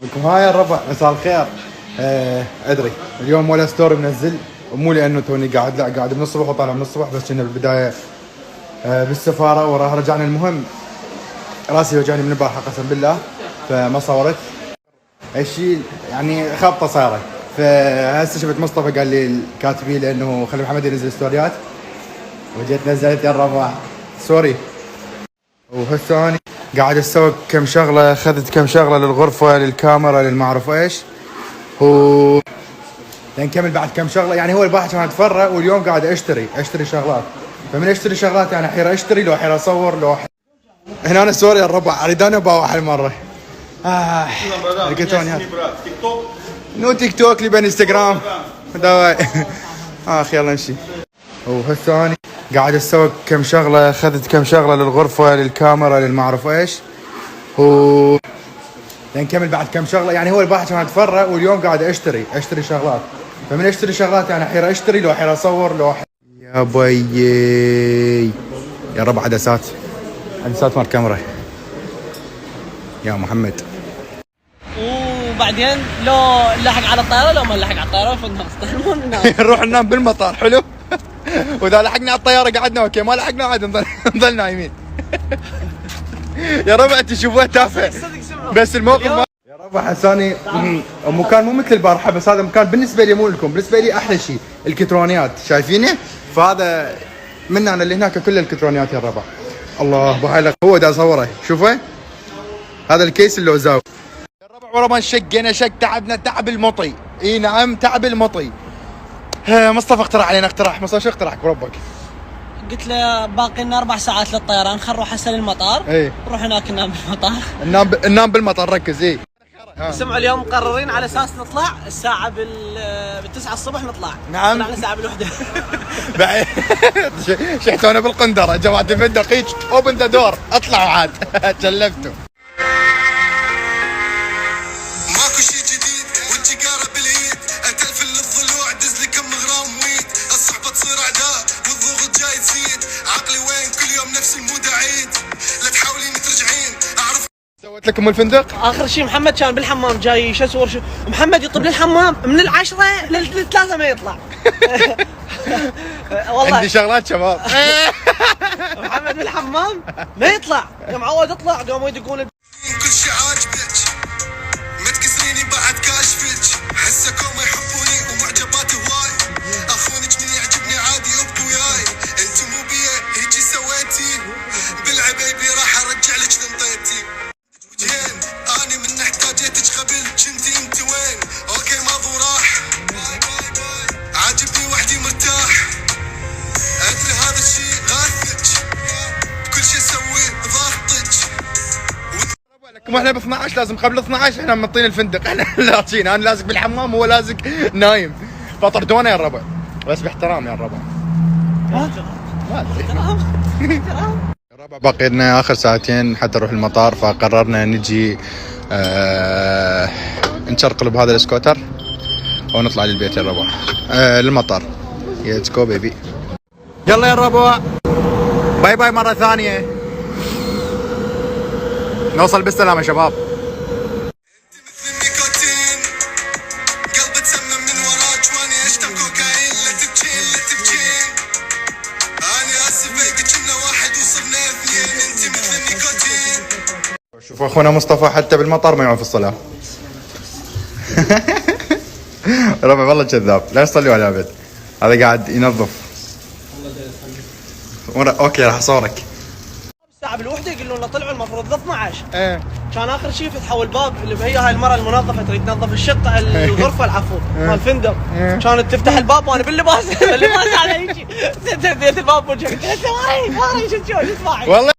بكم هاي الربع مساء الخير. ادري اليوم ولا ستوري منزل، مو لانه توني قاعد، لا قاعد من الصبح وطالع من الصبح، بس كنا بالبدايه بالسفاره وراه رجعنا. المهم راسي وجعني من البارحه قسم بالله، فما صورت الشيء يعني خبطه صايره. فهسه شفت مصطفى قال لي كاتبي لانه خلي محمد ينزل ستوريات، وجيت نزلت يا الربع ستوري. وهسه اني قاعد اسوي كم شغله، اخذت كم شغله للغرفه، للكاميرا، للما اعرف ايش، و نكمل بعد كم شغله. يعني هو البارحه كان اتفرق، واليوم قاعد اشتري شغلات. فمن اشتري شغلات يعني حير اشتري، لو حير اصور، لو هنا انا سوري الربع اريد انا باوع هالمره. لقيتوني هذا نو تيك توك، لي بين انستغرام دواي. يلا نمشي. وهسه اني قاعد اسوي كم شغله، اخذت كم شغله للغرفه، للكاميرا، للما اعرف ايش، و نكمل بعد كم شغله. يعني هو البارحه كان اتفرق، واليوم قاعد اشتري شغلات. فمن اشتري شغلات يعني حير اشتري، لو حير اصور، لو يا بيي يا ربع عدسات مال كاميرا يا محمد. وبعدين لو لحق على الطياره، لو ما لحق على الطياره فننام. نروح ننام بالمطار. حلو. واذا لحقنا على الطياره قعدنا اوكي، ما لحقنا عاد نضل نايمين. يا ربع تشوفوه تافه، بس الموقف يا ربع حساني مكان مو مثل البارحه، بس هذا مكان بالنسبه لي، مو لكم، بالنسبه لي احلى شيء الكترونيات. شايفينه؟ فهذا من انا اللي هناك كل الكترونيات يا ربع. الله بهاي هو دا صوره، شوفه هذا الكيس اللي زاوي يا ربع. ورا ما شقنا شق، تعبنا تعب المطي. اي نعم تعب المطي. مصطفى اقترح علينا اقتراح. مصطفى شو اقتراحك بربك؟ قلت له باقي لنا 4 ساعات للطيران، خل نروح هسه للمطار. ايه نروح هناك ننام بالمطار. ننام بالمطار، ركز. ايه سمعوا اليوم مقررين على اساس نطلع الساعه بال9 الصبح نطلع. نعم طلعنا الساعه بالوحده. شحتونا بالقندره جماعه الفندق. هيك اوبن ذا دور، اطلعوا عاد. تلفتوا. ماكو شي جديد والتجاره بالايد، اتلفل للضلوع دز لي كم غرام ويد، الصحبه تصير اعداء والضغط جاي تزيد، عقلي وين كل يوم نفس المود اعيد، لا تحاولين ترجعين اعرف. سويت لكم الفندق. اخر شيء محمد كان بالحمام جاي شو صور، شو محمد يطب للحمام من 10 ل3 ما يطلع. والله عندي شغلات شباب. محمد بالحمام ما يطلع، يا معود اطلع قاموا يدقون. كل شي عاجبك ما تكسريني بعد كاشفك، حسكم يحبوني ومعجبات هواي، اخونك من يعجبني عادي ابقوا وياي، انت مو بيه هيجي سويتي، بالعبيبي راح ارجع لك لنطيتي. وجين اني من احتاجيتك قبل كنتي انت وين، اوكي ماضو راح، عاجبني وحدي مرتاح، ادري هذا الشي غاثك، بكل شي اسوي ضاغطك. لكم احنا ب 12 لازم قبل 12 احنا منطين الفندق. احنا لازقين، انا لازق بالحمام وهو لازق نايم، فطردونا يا الربع، بس باحترام يا الربع. ما ادري. يا ربع باقي لنا اخر ساعتين حتى نروح المطار، فقررنا نجي نشرقل بهذا السكوتر ونطلع للبيت يا الربع، للمطار. ليتس جو بيبي. يلا يا الربع، باي باي مره ثانيه، نوصل بالسلامه يا شباب. مثل النيكوتين قلبي تسمم من وراك، واني اشتم كوكايين، لا تبكين لا تبكين، اني اسف هيك كنا واحد وصرنا اثنين، انت مثل النيكوتين. شوف اخونا مصطفى حتى بالمطار ما يعرف الصلاه. ربع والله كذاب، لا يصلي ولا ابد. هذا قاعد ينظف. اوكي راح اصورك. الساعه بالوحده يقولون لنا طلعوا المفروض 12. ايه كان اخر شيء فتحوا الباب، اللي هي هاي المره المنظفه تريد تنظف الشقه الغرفه العفو مال الفندق، كانت تفتح الباب وانا باللباس. اللباس على هيجي، ديت الباب بوجهي، قلت له ثواني شو تسوي؟ والله